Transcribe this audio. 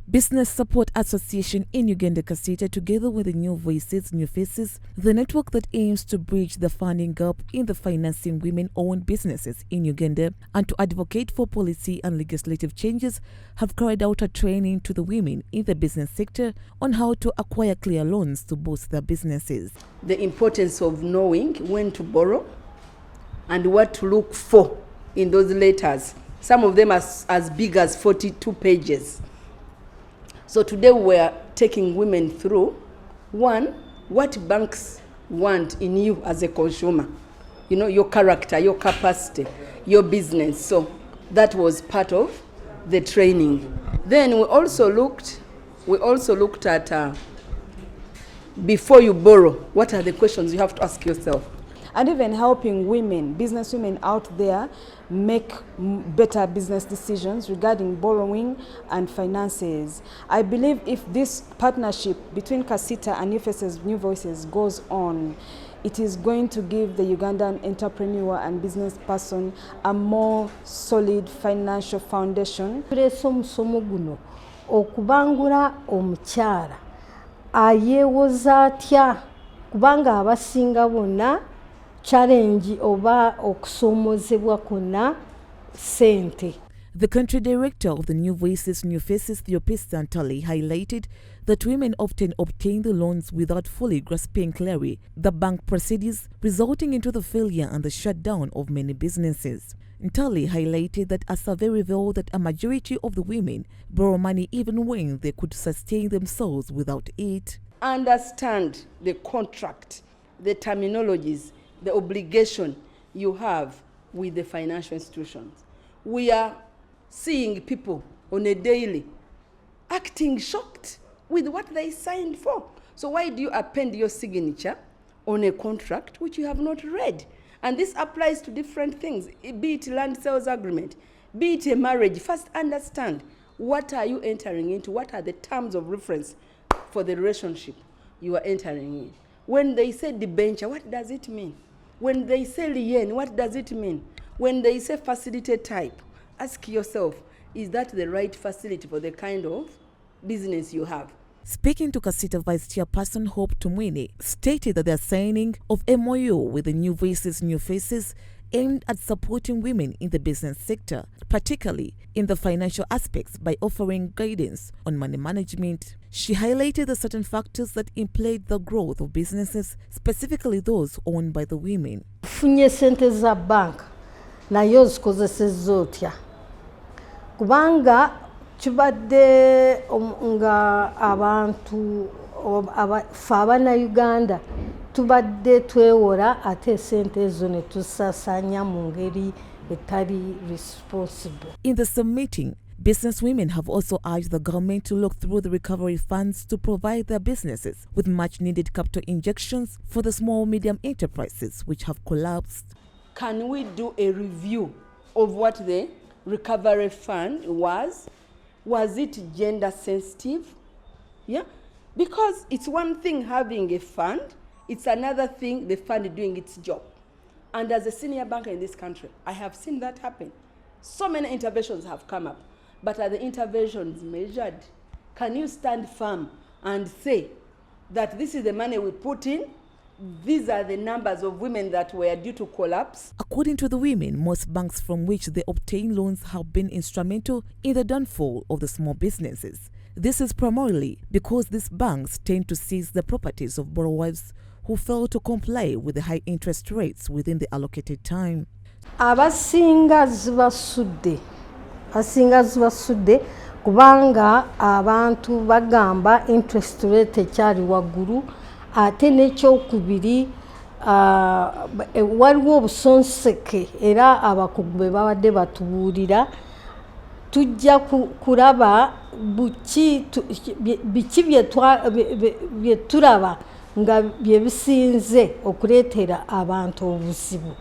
Business Support Association in Uganda Kasita, together with the New Voices, New Faces, the network that aims to bridge the funding gap in the financing women-owned businesses in Uganda and to advocate for policy and legislative changes, have carried out a training to the women in the business sector on how to acquire clear loans to boost their businesses. The importance of knowing when to borrow and what to look for in those letters. Some of them are as big as 42 pages. So today we are taking women through, one, what banks want in you as a consumer. You know, your character, your capacity, your business. So that was part of the training. Then we also looked at before you borrow, what are the questions you have to ask yourself? And even helping women, business women out there, make better business decisions regarding borrowing and finances. I believe if this partnership between Kasita and New Voices goes on, it is going to give the Ugandan entrepreneur and business person a more solid financial foundation. Okubangula omukyala ayewoza atya kubanga abasinga bonna challenge oba okusomozebwa kuna sente. The country director of the New Voices, New Faces, Theopista Ntali, highlighted that women often obtain the loans without fully grasping clearly the bank procedures, resulting into the failure and the shutdown of many businesses. Ntali highlighted that a survey revealed that a majority of the women borrow money even when they could sustain themselves without it. Understand the contract, the terminologies, the obligation you have with the financial institutions. We are seeing people on a daily acting shocked with what they signed for. So why do you append your signature on a contract which you have not read? And this applies to different things, be it land sales agreement, be it a marriage. First understand, what are you entering into? What are the terms of reference for the relationship you are entering in? When they say debenture, what does it mean? When they say lien, what does it mean? When they say facility type, ask yourself, is that the right facility for the kind of business you have? Speaking to Kasita Vice Chairperson Hope Tumwini, stated that they are signing of MOU with the New Voices, New Faces aimed at supporting women in the business sector, particularly in the financial aspects by offering guidance on money management. She highlighted the certain factors that impede the growth of businesses, specifically those owned by the women. Funye sente za bank nayo zikozesezza otya kubanga kibadde nga abantu fabana Uganda tubadde twewola ate sente ezo ne tusasanya mu ngeri etali responsible. In the same meeting, business women have also urged the government to look through the recovery funds to provide their businesses with much needed capital injections for the small medium enterprises which have collapsed. Can we do a review of what the recovery fund was? Was it gender sensitive? Yeah, because it's one thing having a fund, it's another thing the fund doing its job. And as a senior banker in this country, I have seen that happen. So many interventions have come up, but are the interventions measured? Can you stand firm and say that this is the money we put in, these are the numbers of women that were due to collapse? According to the women, most banks from which they obtain loans have been instrumental in the downfall of the small businesses. This is primarily because these banks tend to seize the properties of borrowers who fail to comply with the high interest rates within the allocated time. Abasinga zibasudde kubanga abantu bagamba interest rate ekyali waggulu ate n'ekyokubiri waliwo obusonseke era abakugu be babadde batubuulira tujja kulaba biki bye tulaba nga bye bisinze okuleetera abantu obuzibu.